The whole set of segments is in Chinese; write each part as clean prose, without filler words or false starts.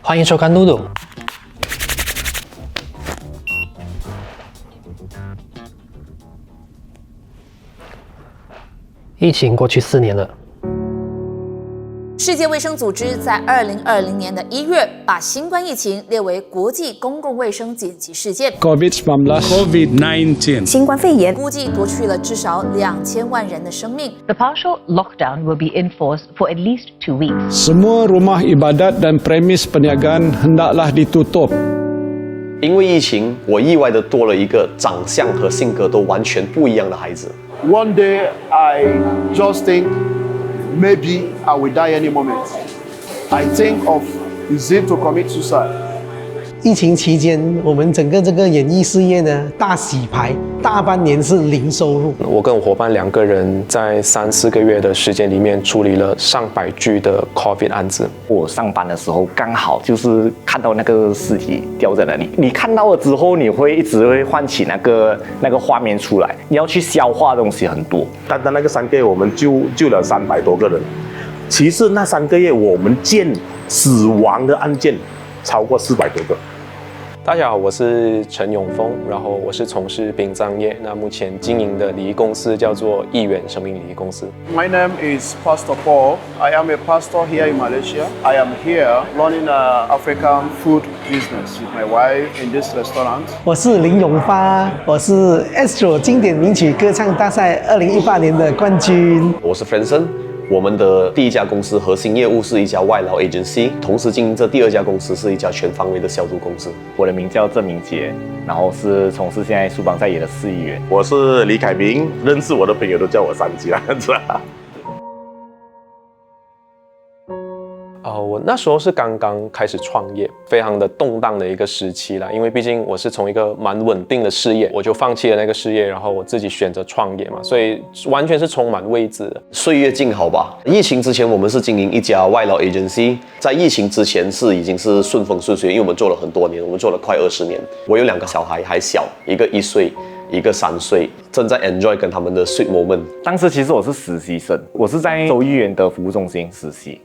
欢迎收看露露。疫情过去4年了。世界卫生组织在2020年的1月把新冠疫情列为国际公共卫生紧急事件。COVID-19 新冠肺炎估计夺去了至少2000万人的生命。The partial lockdown will be in force for at least 2 weeks. Semua rumah ibadat dan premis perniagaan hendaklah ditutup. 因为疫情，我意外的多了一个长相和性格都完全不一样的孩子。One day I just think maybe I will die any moment. I think of is it to commit suicide. 疫情期间，我们整个这个演艺事业呢大洗牌，大半年是零收入。我跟我伙伴2个人在3-4个月的时间里面处理了上百具的 COVID 案子。我上班的时候刚好就是看到那个尸体掉在那里，你看到了之后，你会一直会唤起那个画面出来，你要去消化的东西很多。单单那个3个月，我们救了300多个人。其实那3个月，我们见死亡的案件超过400多个。大家好，我是陈永峰，然后我是从事殡葬业，那目前经营的礼仪公司叫做义远生命礼仪公司。My name is Pastor Paul. I am a pastor here in Malaysia. I am here running an African food business with my wife in this restaurant. 我是林永发，我是 Astro 经典名曲歌唱大赛2018年的冠军。我是 Franson。我们的第1家公司核心业务是一家外劳 agency， 同时经营这第2家公司是一家全方位的小组公司。我的名叫郑明杰，然后是从事现在苏邦在野的4亿元。我是李凯明，认识我的朋友都叫我3级啦，是吧？我那时候是刚刚开始创业，非常的动荡的一个时期啦。因为毕竟我是从一个蛮稳定的事业，我就放弃了那个事业，然后我自己选择创业嘛，所以完全是充满未知的。岁月静好吧。疫情之前，我们是经营一家外劳 agency， 在疫情之前已经是顺风顺水，因为我们做了很多年，我们做了快20年。我有2个小孩，还小，一个1岁。一个3岁，正在 enjoy 跟他们的 sweet moment。当时其实我是实习生，我是在州议员的服务中心实习。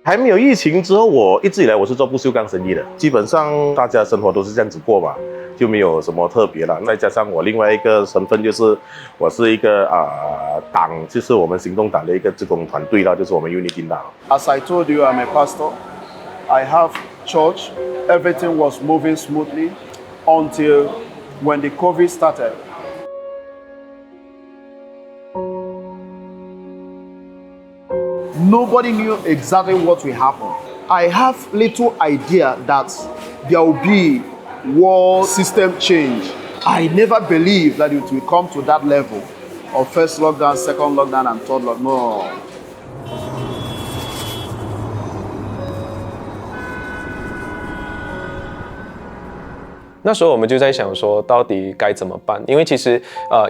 还没有疫情之后，我一直以来我是做不锈钢生意的，基本上大家生活都是这样子过嘛，就没有什么特别了。再加上我另外一个身份就是我是一个党，就是我们行动党的一个志工团队啦，就是我们 Unity 党。As I told you, I'm a pastor. I have church. Everything was moving smoothly until when the COVID started. Nobody knew exactly what will happen. I have little idea that there will be world system change. I never believed that it will come to that level of first lockdown, second lockdown, and third lockdown. No. 那时候我们就在想说，到底该怎么办？因为其实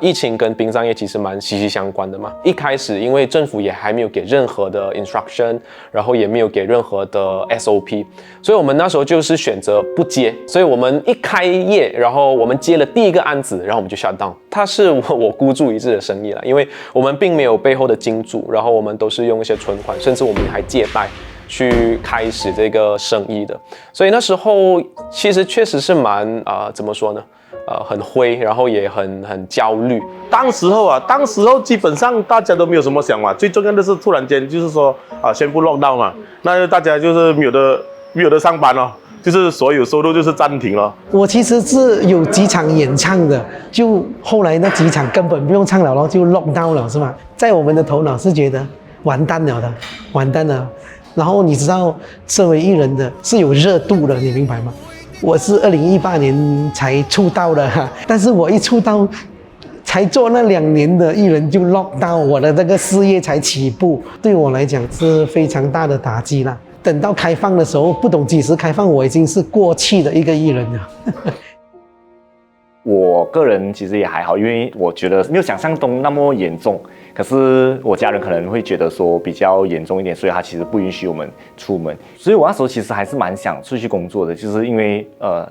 疫情跟殡葬业其实蛮息息相关的嘛。一开始因为政府也还没有给任何的 instruction， 然后也没有给任何的 SOP， 所以我们那时候就是选择不接。所以我们一开业，然后我们接了第1个案子，然后我们就 shut down。它是我孤注一掷的生意啦，因为我们并没有背后的金主，然后我们都是用一些存款，甚至我们还借贷去开始这个生意的。所以那时候其实确实是蛮怎么说呢？很灰，然后也很焦虑。当时候基本上大家都没有什么想法，最重要的是突然间就是说宣布 lockdown 嘛，那大家就是没有的上班咯，就是所有收入就是暂停了。我其实是有几场演唱的，就后来那几场根本不用唱了咯，就 lockdown 了，是吧？在我们的头脑是觉得完蛋了的，完蛋了。然后你知道，身为艺人的是有热度的，你明白吗？我是2018年才出道的，但是我一出道，才做那2年的艺人就 lock down， 我的这个事业才起步，对我来讲是非常大的打击啦。等到开放的时候，不懂几时开放，我已经是过气的一个艺人了。我个人其实也还好，因为我觉得没有想象中那么严重。可是我家人可能会觉得说比较严重一点，所以他其实不允许我们出门。所以我那时候其实还是蛮想出去工作的，就是因为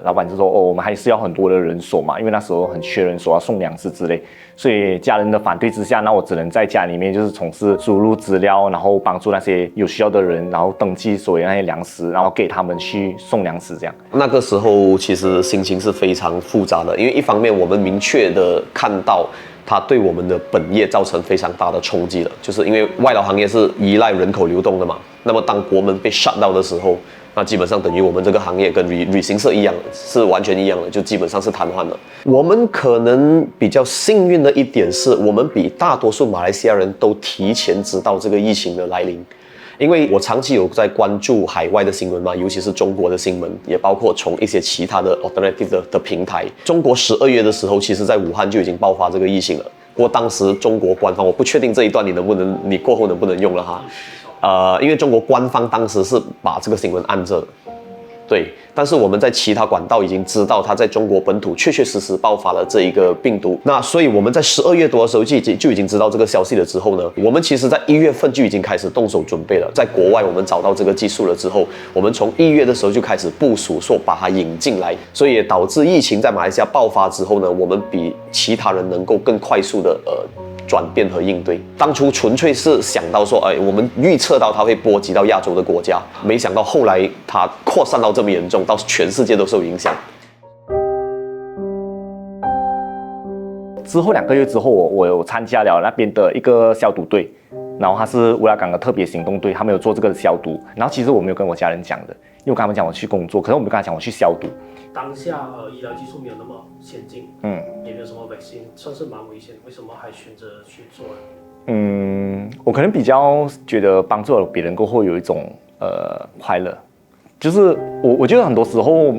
老板就说我们还是要很多的人手嘛，因为那时候很缺人手，要送粮食之类。所以家人的反对之下，那我只能在家里面就是从事输入资料，然后帮助那些有需要的人，然后登记所有那些粮食，然后给他们去送粮食这样。那个时候其实心情是非常复杂的，因为一方面我们明确的看到它对我们的本业造成非常大的冲击了，就是因为外劳行业是依赖人口流动的嘛，那么当国门被 shut down 的时候，那基本上等于我们这个行业跟旅行社一样，是完全一样的，就基本上是瘫痪了。我们可能比较幸运的一点是，我们比大多数马来西亚人都提前知道这个疫情的来临。因为我长期有在关注海外的新闻嘛，尤其是中国的新闻，也包括从一些其他的 alternative 的平台。中国12月的时候，其实在武汉就已经爆发这个疫情了。不过当时中国官方，我不确定这一段你过后能不能用了哈。因为中国官方当时是把这个新闻按着的。对，但是我们在其他管道已经知道，它在中国本土确实爆发了这一个病毒。那所以我们在12月多的时候就已经知道这个消息了之后呢，我们其实在1月份就已经开始动手准备了。在国外我们找到这个技术了之后，我们从1月的时候就开始部署，说把它引进来，所以也导致疫情在马来西亚爆发之后呢，我们比其他人能够更快速的转变和应对。当初纯粹是想到说，我们预测到它会波及到亚洲的国家，没想到后来它扩散到这么严重，到全世界都受影响。之后2个月之后，我有参加了那边的一个消毒队，然后他是乌拉港的特别行动队，他们有做这个消毒。然后其实我没有跟我家人讲的，因为我跟他们讲我去工作，可是我没有跟他讲我去消毒。当下医疗技术没有那么先进，也没有什么 vaccine， 算是蛮危险，为什么还选择去做呢？我可能比较觉得帮助了别人过后有一种快乐，就是我觉得很多时候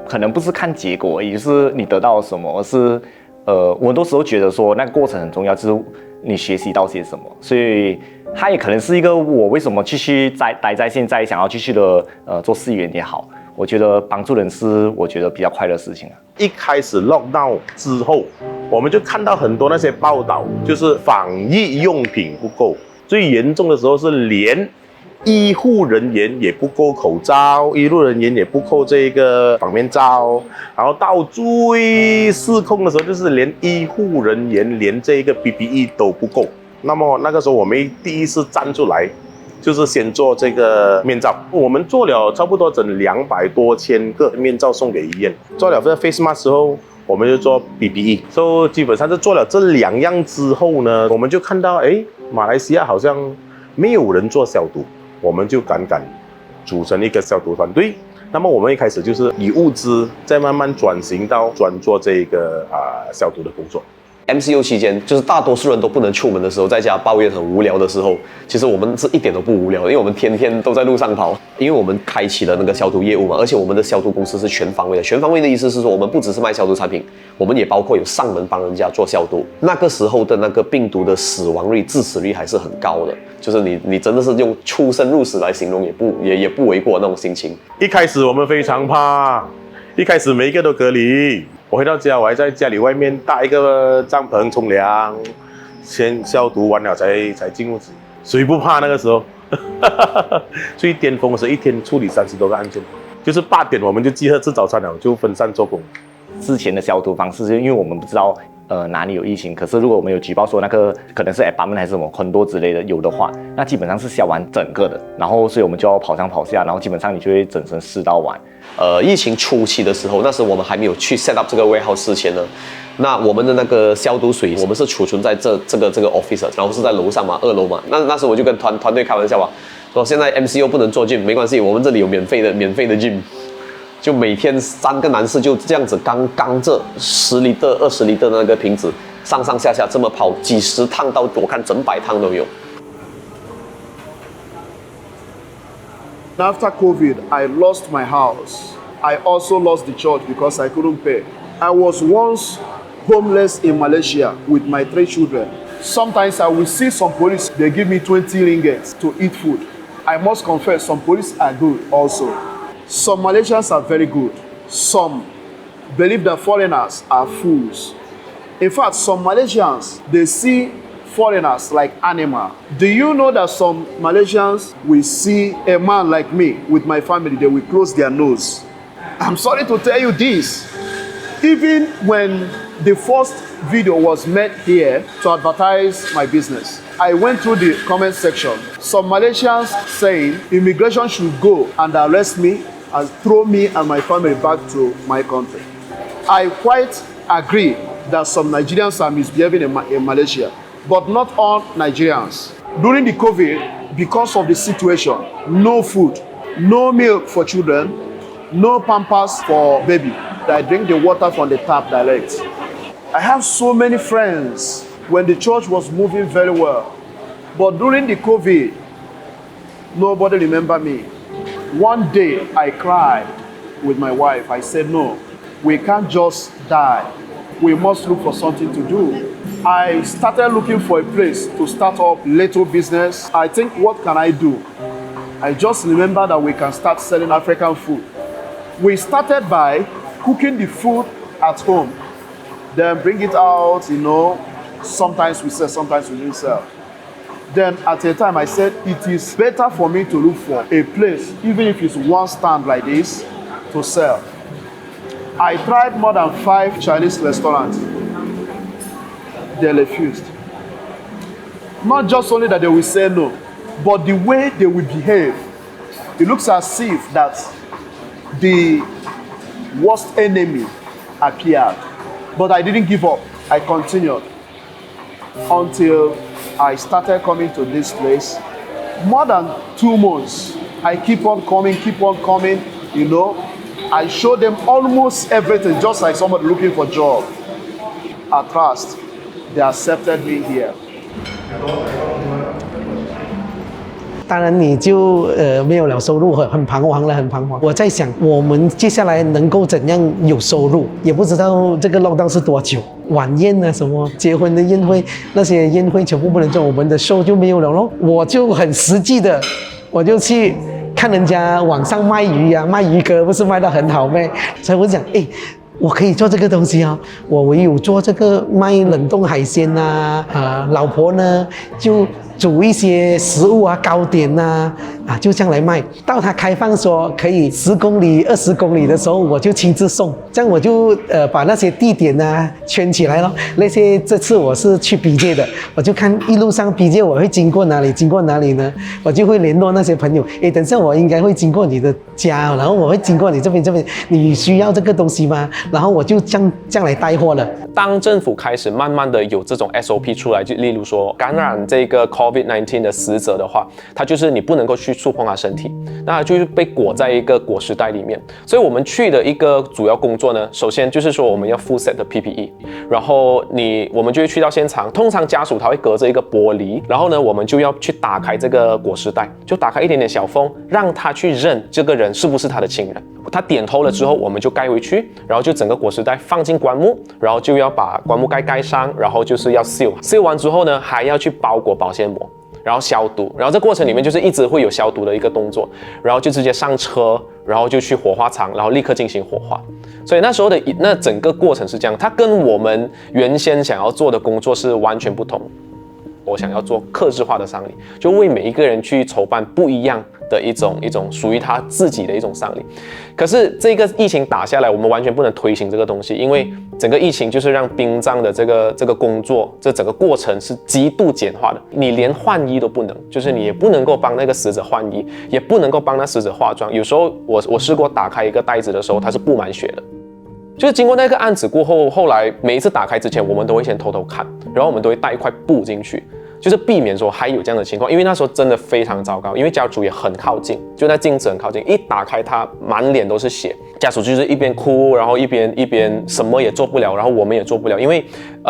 可能不是看结果而已，就是你得到了什么，而是我很多时候觉得说那个过程很重要，就是你学习到些什么，所以它也可能是一个我为什么继续待在现在想要继续的做事员也好。我觉得帮助人是我觉得比较快乐的事情啊。一开始 lockdown 之后，我们就看到很多那些报道，就是防疫用品不够，最严重的时候是连医护人员也不够口罩，医护人员也不够这个防面罩，然后到最失控的时候，就是连医护人员连这个 PPE 都不够。那么那个时候我们第一次站出来，就是先做这个面罩，我们做了差不多整200多千个面罩送给医院。做了这个 face mask 之后，我们就做 PPE， 所以基本上是做了这2样之后呢，我们就看到，马来西亚好像没有人做消毒，我们就敢组成一个消毒团队。那么我们一开始就是以物资，再慢慢转型到专做这个消毒的工作。MCO 期间，就是大多数人都不能出门的时候，在家抱怨很无聊的时候，其实我们是一点都不无聊的，因为我们天天都在路上跑，因为我们开启了那个消毒业务嘛，而且我们的消毒公司是全方位的。全方位的意思是说，我们不只是卖消毒产品，我们也包括有上门帮人家做消毒。那个时候的那个病毒的死亡率、致死率还是很高的，就是你真的是用出生入死来形容也不为过那种心情。一开始我们非常怕，一开始每一个都隔离。我回到家，我还在家里外面搭一个帐篷冲凉，先消毒完了才进屋子。谁不怕那个时候？最巅峰的是一天处理30多个案件，就是8点我们就集合吃早餐了，就分散做工。之前的消毒方式，因为我们不知道哪里有疫情，可是如果我们有举报说那个可能是 apartment 还是什么很多之类的有的话，那基本上是消完整个的，然后所以我们就要跑上跑下，然后基本上你就会整身湿到完。疫情初期的时候，那时我们还没有去 set up 这个 warehouse 之前呢，那我们的那个消毒水，我们是储存在这个 office， 然后是在楼上嘛，2楼嘛。那时我就跟团队开玩笑嘛，说现在 MCO 不能做 gym， 没关系，我们这里有免费的 gym。就每天3个男士就这样子刚着10厘的、20厘的那个瓶子上下这么跑，几十趟到我看整100趟都有。After COVID, I lost my house. I also lost the church because I couldn't pay. I was once homeless in Malaysia with my 3 children. Sometimes I will see some police, they give me 20 ringgits to eat food. I must confess, some police are good also. Some Malaysians are very good. Some believe that foreigners are fools. In fact, some Malaysians, they see foreigners like animal. Do you know that some Malaysians will see a man like me with my family, they will close their nose? I'm sorry to tell you this. Even when the first video was made here to advertise my business, I went through the comment section. Some Malaysians saying immigration should go and arrest me and throw me and my family back to my country. I quite agree that some Nigerians are misbehaving in Malaysia, but not all Nigerians. During the COVID, because of the situation, no food, no milk for children, no pampers for baby. I drink the water from the tap direct. I have so many friends when the church was moving very well. But during the COVID, nobody remember me. One day I cried with my wife. I said, no, we can't just die. We must look for something to do. I started looking for a place to start up little business. I think, what can I do? I just remember that we can start selling African food. We started by cooking the food at home, then bring it out, you know, sometimes we sell, sometimes we don't sell. Then at a time I said, it is better for me to look for a place, even if it's one stand like this, to sell. I tried more than 5 Chinese restaurants. They refused. Not just only that they will say no, but the way they will behave, it looks as if that the worst enemy appeared. But I didn't give up. I continued until I started coming to this place. More than 2 months, I keep on coming, you know. I showed them almost everything, just like somebody looking for a job. At last, they accepted me here. 当然你就没有了收入，很彷徨了，很彷徨。我在想，我们接下来能够怎样有收入，也不知道这个 lockdown 是多久。晚宴啊，什么结婚的宴会，那些宴会全部不能做，我们的show就没有了咯。我就很实际的，我就去看人家网上卖鱼啊，卖鱼哥不是卖得很好咩？所以我想，我可以做这个东西啊！我唯有做这个卖冷冻海鲜啊，老婆呢就煮一些食物啊，糕点啊，就这样来卖。到它开放说可以10公里、20公里的时候，我就亲自送。这样我就把那些地点啊圈起来咯。那些这次我是去BJ的，我就看一路上BJ我会经过哪里呢？我就会联络那些朋友。等下我应该会经过你的家，然后我会经过你这边，你需要这个东西吗？然后我就这样来带货了。当政府开始慢慢的有这种 SOP 出来，就例如说感染这个 COVID-19 的死者的话，他就是你不能够去触碰他身体，那他就是被裹在一个裹尸袋里面。所以我们去的一个主要工作呢，首先就是说我们要 full set 的 PPE， 然后我们就会去到现场，通常家属他会隔着一个玻璃，然后呢我们就要去打开这个裹尸袋，就打开一点点小缝，让他去认这个人是不是他的亲人。他点头了之后，我们就盖回去，然后就整个裹尸袋放进棺木，然后就要把棺木盖上，然后就是要seal完之后呢，还要去包裹保鲜膜，然后消毒，然后这过程里面就是一直会有消毒的一个动作，然后就直接上车，然后就去火化场，然后立刻进行火化。所以那时候的那整个过程是这样，它跟我们原先想要做的工作是完全不同。我想要做客制化的丧礼，就为每一个人去筹办不一样的一种属于他自己的一种丧礼。可是这个疫情打下来，我们完全不能推行这个东西，因为整个疫情就是让殡葬的这个工作，这整个过程是极度简化的。你连换衣都不能，就是你也不能够帮那个死者换衣，也不能够帮那死者化妆。有时候我试过打开一个袋子的时候，它是布满血的。就是经过那个案子过后，后来每一次打开之前，我们都会先偷偷看，然后我们都会带一块布进去，就是避免说还有这样的情况。因为那时候真的非常糟糕，因为家属也很靠近，就那镜子很靠近，一打开他满脸都是血，家属就是一边哭，然后一边什么也做不了，然后我们也做不了，因为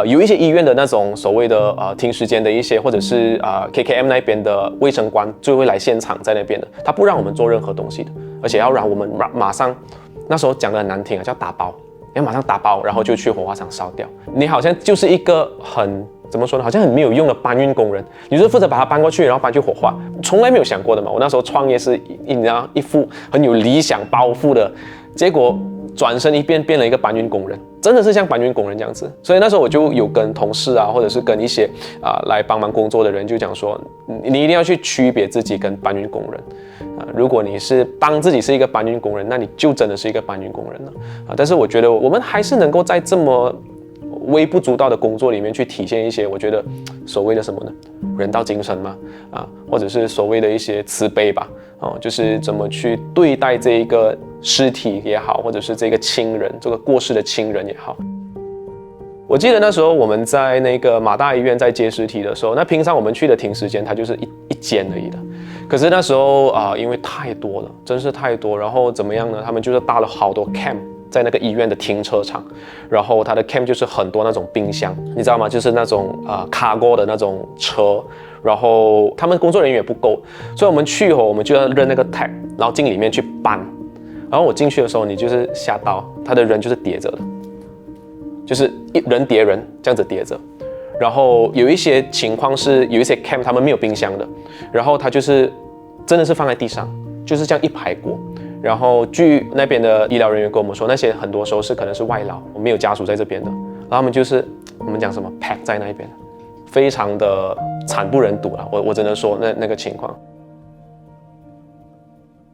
有一些医院的那种所谓的停时间的一些，或者是KKM 那边的卫生官就会来现场在那边的，他不让我们做任何东西的，而且要让我们马上，那时候讲得很难听叫打包。要马上打包，然后就去火化场烧掉。你好像就是一个怎么说呢？好像很没有用的搬运工人，你就是负责把它搬过去，然后搬去火化。从来没有想过的嘛。我那时候创业是一副很有理想抱负的，结果转身一变了一个搬运工人，真的是像搬运工人这样子。所以那时候我就有跟同事啊，或者是跟一些来帮忙工作的人就讲说，你一定要去区别自己跟搬运工人。如果你是当自己是一个搬运工人，那你就真的是一个搬运工人了但是我觉得我们还是能够在这么微不足道的工作里面去体现一些我觉得所谓的什么呢？人道精神嘛，或者是所谓的一些慈悲吧，就是怎么去对待这一个尸体也好，或者是这个亲人，这个过世的亲人也好。我记得那时候我们在那个马大医院在接尸体的时候，那平常我们去的停尸间它就是一间而已的，可是那时候因为太多了，真是太多，然后怎么样呢？他们就是搭了好多 camp。在那个医院的停车场，然后它的 camp 就是很多那种冰箱，你知道吗？就是那种cargo 的那种车，然后他们工作人员也不够，所以我们去后我们就要扔那个 tag， 然后进里面去搬。然后我进去的时候，你就是吓到，他的人就是叠着的，就是一人叠人这样子叠着。然后有一些情况是有一些 camp 他们没有冰箱的，然后他就是真的是放在地上，就是这样一排过。然后据那边的医疗人员跟我们说，那些很多时候是可能是外劳，没有家属在这边的，然后他们就是我们讲什么 pack 在那边，非常的惨不忍睹了。我只能说那个情况。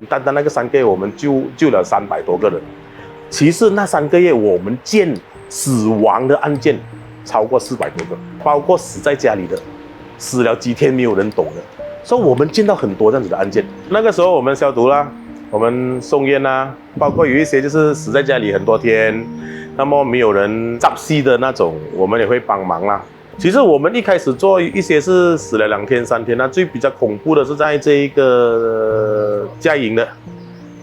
单单那个3个月，我们救了300多个人。其实那3个月，我们见死亡的案件超过400多个，包括死在家里的，死了几天没有人懂的。所以我们见到很多这样子的案件。那个时候我们消毒啦。我们送烟啊，包括有一些就是死在家里很多天，那么没有人扎戏的那种，我们也会帮忙啦。其实我们一开始做一些是死了2天3天，那最比较恐怖的是在这一个嘉营的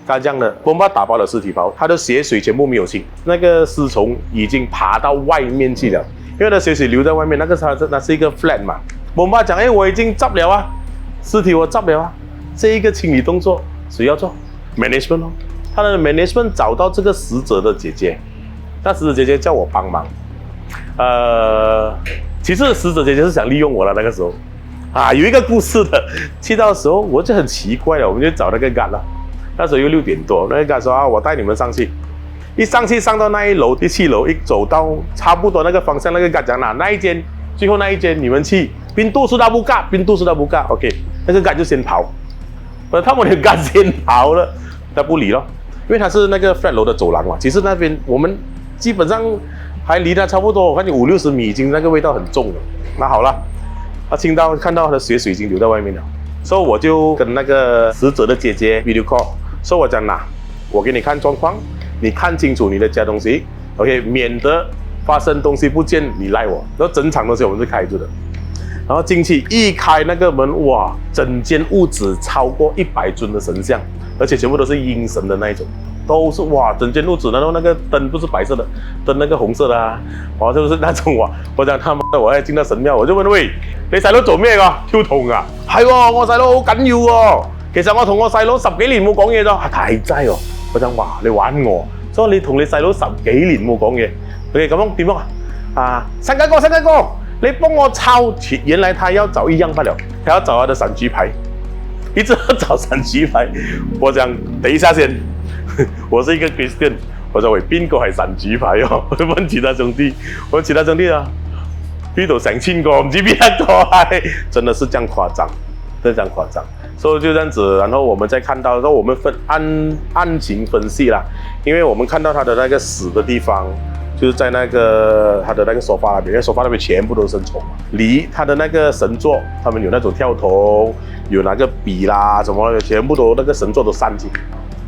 嘎将的，bomba打包的尸体包，它的血水全部没有清，那个尸虫已经爬到外面去了，因为它血水流在外面，那是一个 flat 嘛。bomba 讲，我已经扎了啊，尸体我扎了啊，这一个清理动作谁要做？management 哦，他的 management 找到这个死者的姐姐，那死者姐姐叫我帮忙。其实死者姐姐是想利用我了，那个时候有一个故事的。去到的时候我就很奇怪了，我们就找那个 guard 了。那时候又6点多，那个 guard 说我带你们上去。一上去上到那一楼第7楼，一走到差不多那个方向，那个 guard 讲那一间，最后那一间你们去。pintu sudah buka，pintu sudah buka，OK， 那个 guard 就先跑。他们的 guard 先跑了。他不理了，因为他是那个 flat 楼的走廊嘛。其实那边我们基本上还离他差不多，我看你50-60米，已经那个味道很重了。那好了，他看到他的血水已经流在外面了，所以我就跟那个死者的姐姐 video call， 所以我讲我给你看状况，你看清楚你的家东西 ，OK， 免得发生东西不见你赖我。然后整场东西我们是开着的。然后进去一开那个门，哇，整间屋子超过100尊的神像，而且全部都是阴神的那一种，都是哇，整间屋子，然后那个灯不是白色的，灯那个红色的就是那种哇，我講他媽，我喺進到神廟，我就問喂，你細佬做咩㗎？跳銅啊？係喎，我細佬好緊要喎。其實我同我細佬10幾年冇講嘢咗，太齋喎。我講哇，你玩我，所以你同你細佬10幾年冇講嘢，佢哋咁樣點樣三哥，你幫我抄，原來他要找一樣不了，他要找他的神主牌，一直要找神主牌。我講等一下先，我是一個 Christian， 我說喂，邊個係神主牌哦？我問其他兄弟，呢度成1000個，唔知邊一個係，真的是這樣誇張，真的這樣誇張。所以就這樣子，然後我們再看到，然後我們案情分析啦，因為我們看到他的那個死的地方。就是在那个他的那个沙发那边，因为沙发那边全部都是虫嘛。离他的那个神座，他们有那种跳头，有那个笔啦什么的，全部都那个神座都散尽。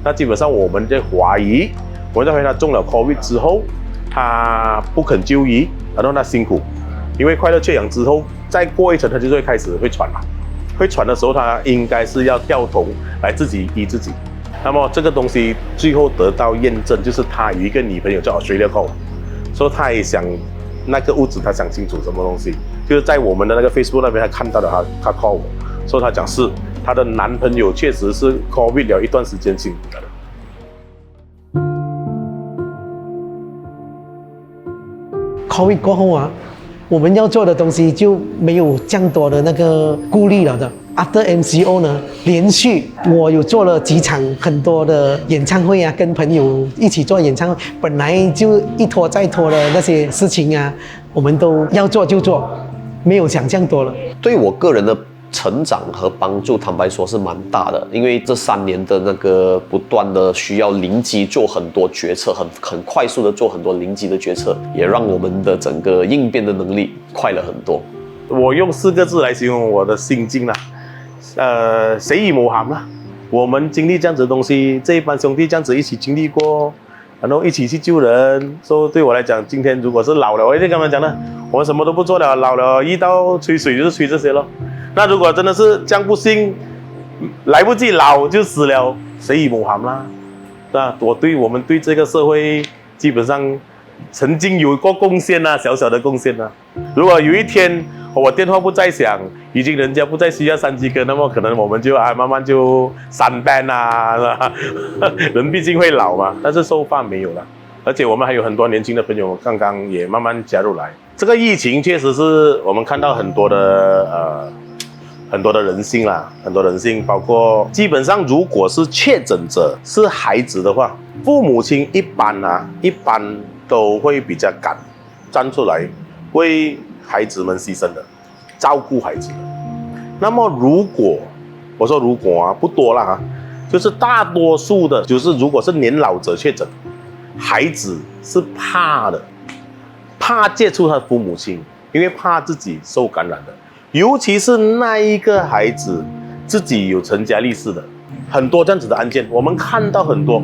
那基本上我们在怀疑，我们在怀疑他中了 COVID 之后，他不肯就医，然后他辛苦，因为快乐缺氧之后，再过一层他就会开始会喘嘛。会喘的时候，他应该是要跳头来自己医自己。那么这个东西最后得到验证，就是他有一个女朋友叫 Australia Call。说他也想那个屋子，他想清楚什么东西，就是在我们的那个 Facebook 那边，他看到了他 call 我，说他讲是他的男朋友确实是 COVID 了一段时间辛苦的。COVID 过后我们要做的东西就没有这样多的那个顾虑了的。After MCO 呢，连续我有做了几场很多的演唱会啊，跟朋友一起做演唱会，本来就一拖再拖的那些事情啊，我们都要做就做，没有想象多了。对我个人的成长和帮助，坦白说是蛮大的，因为这3年的那个不断的需要临机做很多决策，很快速的做很多临机的决策，也让我们的整个应变的能力快了很多。我用4个字来形容我的心境啦，死而無憾啦。我们经历这样子的东西，这一班兄弟这样子一起经历过，然后一起去救人。所以对我来讲，今天如果是老了，我一定跟他们讲呢，我们什么都不做了，老了遇到吹水就是吹这些咯。那如果真的是这样不幸，来不及老就死了，死而無憾啦。那我们对这个社会基本上曾经有过贡献啊，小小的贡献啊。如果有一天我电话不再响，已经人家不再需要3G歌，那么可能我们就慢慢就删 ban 啊，是吧？人毕竟会老嘛，但是收发没有了，而且我们还有很多年轻的朋友刚刚也慢慢加入来。这个疫情确实是我们看到很多的人性啦，很多人性，包括基本上如果是确诊者是孩子的话，父母亲一般都会比较敢站出来为孩子们牺牲的，照顾孩子的。那么如果我说如果不多啦就是大多数的，就是如果是年老者确诊，孩子是怕的，怕接触他的父母亲，因为怕自己受感染的。尤其是那一个孩子自己有成家立室的，很多这样子的案件，我们看到很多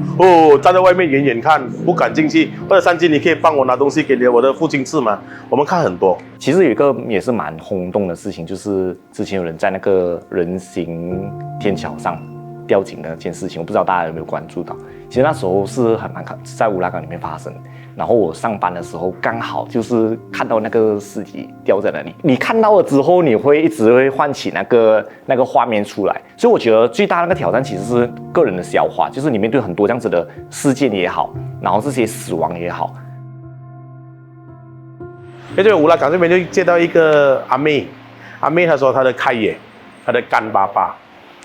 站在外面远远看，不敢进去，或者3G你可以帮我拿东西给我的父亲吃吗？我们看很多。其实有一个也是蛮轰动的事情，就是之前有人在那个人行天桥上吊颈的那件事情，我不知道大家有没有关注到。其实那时候是在乌拉冈里面发生，然后我上班的时候刚好就是看到那个尸体吊在那里。你看到了之后，你会一直会唤起那个画面出来。所以我觉得最大的那个挑战其实是个人的消化，就是你面对很多这样子的事件也好，然后这些死亡也好。在乌拉冈这边就接到一个阿妹她说她的开野，她的干爸爸，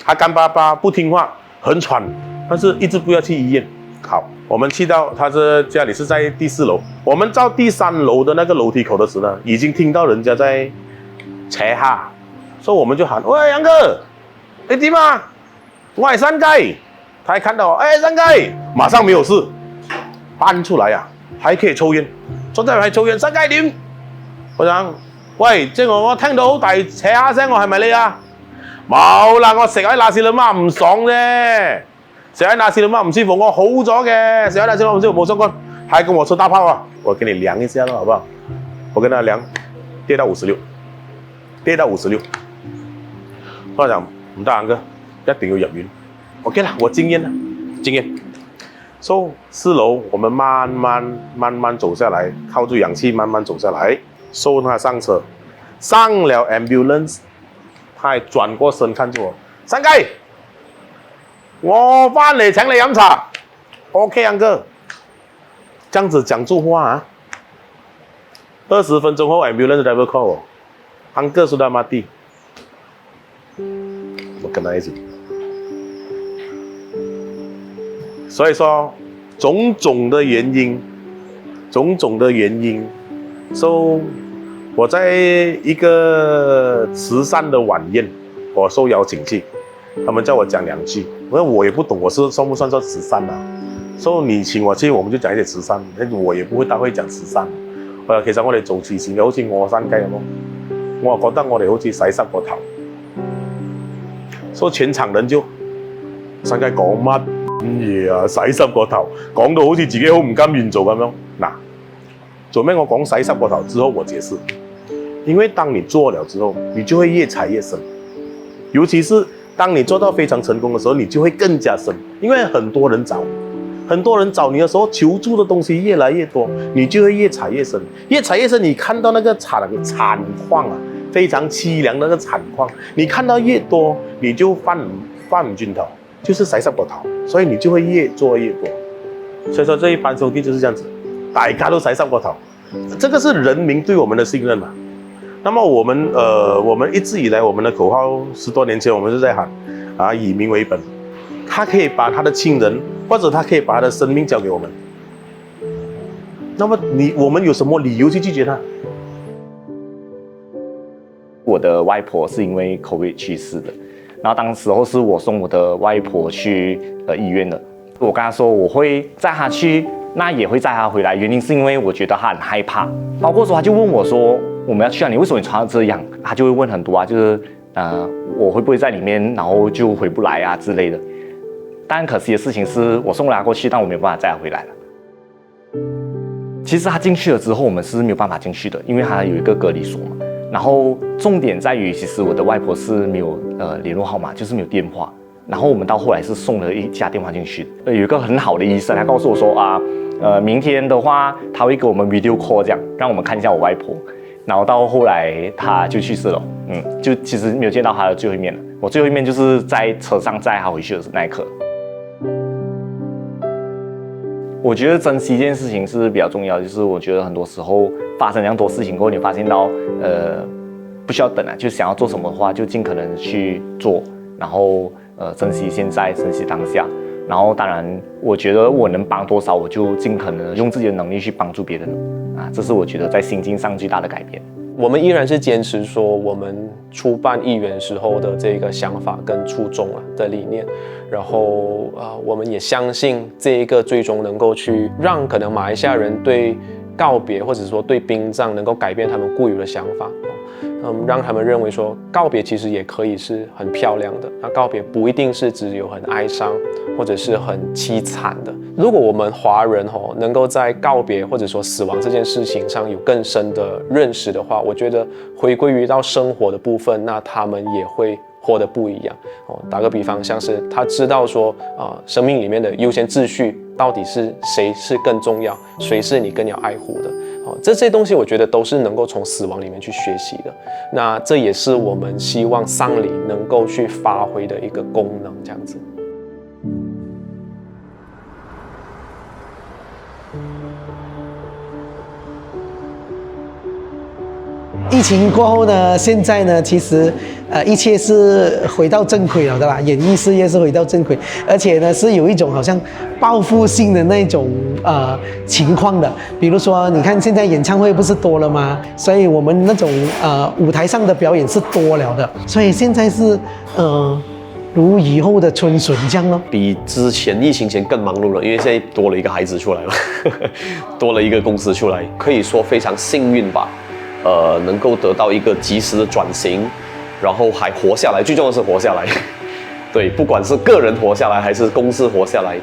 她干爸爸不听话，很喘，但是一直不要去医院。好，我们去到她的家里是在第4楼，我们到第3楼的那个楼梯口的时候呢，已经听到人家在扯哈，所以我们就喊：喂，杨哥，你點啊？我係山雞。他还看到山雞，马上没有事，搬出来还可以抽烟，坐在还抽烟，山雞點？我想，喂，即係我聽到好大扯下聲，我係咪你啊？冇啦，我食喺那士老媽唔爽啫，食喺那士老媽唔舒服，我好咗嘅，食喺那士老媽唔舒服冇相干，還跟我說大炮啊，我給你量一下咯，好不好？我跟他量，跌到56，跌到56。我講唔得，哥，一定要入院。OK 啦，我經驗啦，經驗。So 4樓，我們慢慢走下來，靠住氧氣慢慢走下來，收他上車，上了 ambulance， 他還轉過身看住我，山雞，我返嚟請你飲茶。OK， uncle， 這樣子講住話20分鐘後 ambulance driver call 我 ，uncle sudah mati。我跟他一起。所以说，种种的原因，so 我在一个慈善的晚宴，我受邀请去，他们叫我讲2句，因为我也不懂我是算不算慈善啊，所以你請我去，我們就講一些慈善，我也不會大會講慈善。其實我哋做慈善嘅，好似我山雞咁咯，我覺得我哋好似洗濕個頭，所以全場人就山雞講乜嘢啊？洗濕個頭，講到好似自己好唔甘願做咁樣。嗱，做咩我講洗濕個頭之後，我解釋，因為當你做了之後，你就會越踩越深，尤其是當你做到非常成功的時候，你就會更加深，因為很多人找你的時候，求助的東西越來越多，你就會越踩越深，越踩越深，你看到那個慘況啊，非常凄涼的那個慘況，你看到越多，你就犯唔轉頭，就是洗濕個頭，所以你就會越做越多。所以說這一班兄弟就是這樣子，大家都洗濕個頭，這個是人民對我們的信任嘛。那么我们一直以来我们的口号10多年前我们是在喊以民为本，他可以把他的亲人或者他可以把他的生命交给我们，那么我们有什么理由去拒绝他？我的外婆是因为 COVID 去世的，然后当时候是我送我的外婆去医院的。我跟她说我会载她去，那也会载她回来，原因是因为我觉得她很害怕。包括说她就问我说我们要去哪里？为什么你穿到这样？她就会问很多啊，就是我会不会在里面，然后就回不来啊之类的。但可惜的事情是我送了她过去，但我没有办法载她回来了。其实她进去了之后，我们是没有办法进去的，因为她有一个隔离所嘛。然后重点在于，其实我的外婆是没有联络号码，就是没有电话。然后我们到后来是送了一家电话进去，有一个很好的医生，他告诉我说明天的话他会给我们 video call 这样，让我们看一下我外婆。然后到后来他就去世了，就其实没有见到他的最后一面了。我最后一面就是在车上载他回去的那一刻。我觉得珍惜一件事情是比较重要的，就是我觉得很多时候发生这样多事情过后，你发现到不需要等就想要做什么的话，就尽可能去做，然后珍惜现在，珍惜当下。然后当然，我觉得我能帮多少，我就尽可能用自己的能力去帮助别人这是我觉得在心境上最大的改变。我们依然是坚持说我们初办议员时候的这个想法跟初衷的理念，然后我们也相信这一个最终能够去让可能马来西亚人对告别或者说对殡葬能够改变他们固有的想法，让他们认为说告别其实也可以是很漂亮的，那告别不一定是只有很哀伤或者是很凄惨的。如果我们华人能够在告别或者说死亡这件事情上有更深的认识的话，我觉得回归于到生活的部分，那他们也会活得不一样。打个比方，像是他知道说生命里面的优先秩序到底是谁是更重要，谁是你更要爱护的。这些东西我觉得都是能够从死亡里面去学习的，那这也是我们希望丧礼能够去发挥的一个功能，这样子。疫情过后呢，现在呢，其实一切是回到正轨了的啦，演艺事业是回到正轨，而且呢是有一种好像报复性的那种情况的。比如说，你看现在演唱会不是多了吗？所以我们那种舞台上的表演是多了的，所以现在是如雨后的春笋这样咯。比之前疫情前更忙碌了，因为现在多了一个孩子出来了，多了一个公司出来，可以说非常幸运吧。能够得到一个及时的转型，然后还活下来，最重要的是活下来。对，不管是个人活下来还是公司活下来，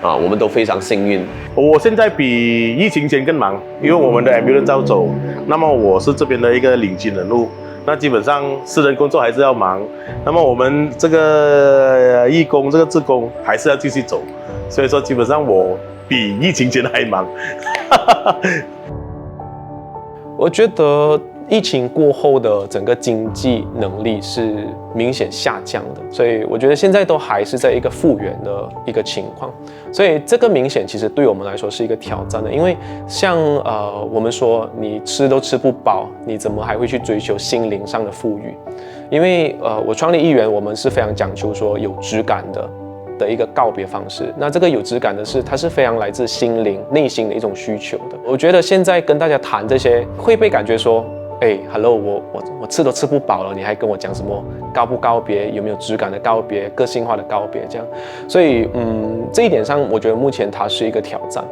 我们都非常幸运。我现在比疫情前更忙，因为我们的 ambulance 要走，那么我是这边的一个领军人物，那基本上私人工作还是要忙，那么我们这个义工这个志工还是要继续走，所以说基本上我比疫情前还忙。我觉得疫情过后的整个经济能力是明显下降的，所以我觉得现在都还是在一个复原的一个情况，所以这个明显其实对我们来说是一个挑战的，因为像我们说你吃都吃不饱，你怎么还会去追求心灵上的富裕？因为我创立议员，我们是非常讲究说有质感的一个告别方式，那这个有质感的是，它是非常来自心灵、内心的一种需求的。我觉得现在跟大家谈这些，会被感觉说，hello， 我吃都吃不饱了，你还跟我讲什么告不告别，有没有质感的告别、个性化的告别这样，所以这一点上，我觉得目前它是一个挑战。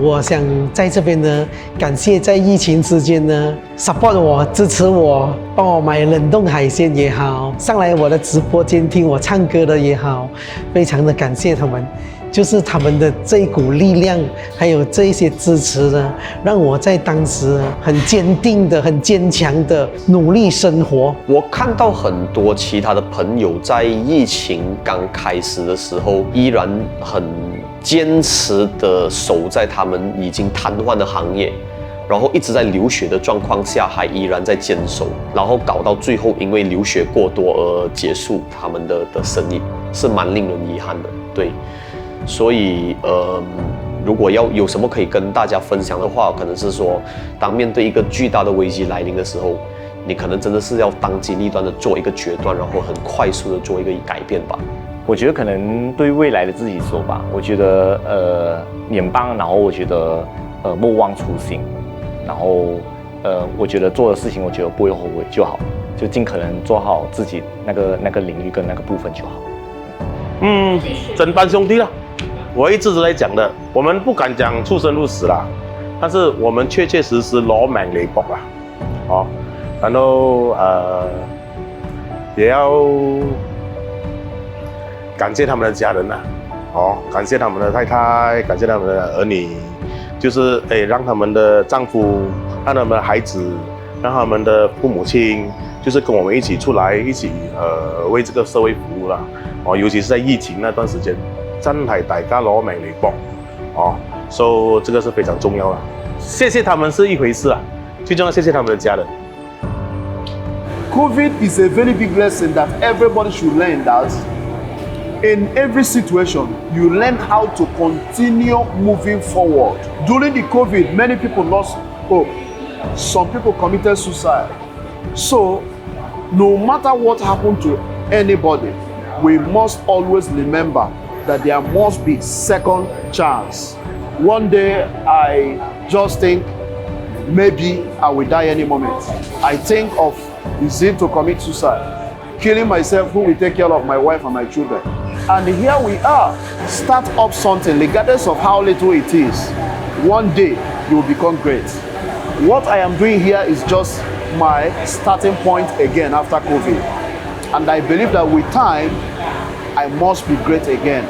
我想在这边呢，感谢在疫情之间呢 support 我、支持我、帮我买冷冻海鲜也好，上来我的直播间听我唱歌的也好，非常的感谢他们。就是他们的这一股力量，还有这一些支持呢，让我在当时很坚定的、很坚强的努力生活。我看到很多其他的朋友在疫情刚开始的时候，依然很坚持的守在他们已经瘫痪的行业，然后一直在流血的状况下还依然在坚守，然后搞到最后因为流血过多而结束他们的生意，是蛮令人遗憾的。对。所以，如果要有什么可以跟大家分享的话，可能是说，当面对一个巨大的危机来临的时候，你可能真的是要当机立断的做一个决断，然后很快速的做一个改变吧。我觉得可能对未来的自己说吧，我觉得年棒，然后我觉得莫忘初心，然后我觉得做的事情，我觉得不会后悔就好，就尽可能做好自己那个领域跟那个部分就好。真班兄弟啦，我一直都在讲的，我们不敢讲出生入死啦，但是我们确确实实攞命嚟搏啦，哦，然后也要感谢他们的家人呐，哦，感谢他们的太太，感谢他们的儿女，就是让他们的丈夫，让他们的孩子，让他们的父母亲，就是跟我们一起出来，一起为这个社会服务啦，哦，尤其是在疫情那段时间，真係大家攞命嚟搏，哦，所以这个是非常重要啦。谢谢他们是一回事啊，最重要谢谢他们的家人。COVID is a very big lesson that everybody should learn that in every situation, you learn how to continue moving forward. During the COVID, many people lost hope. Some people committed suicide. So, no matter what happened to anybody, we must always remember that there must be second chance. One day, I just think maybe I will die any moment. I think of the sin to commit suicide, killing myself, who will take care of my wife and my children. And here we are. Start up something, regardless of how little it is. One day, you will become great. What I am doing here is just my starting point again after COVID. And I believe that with time, I must be great again.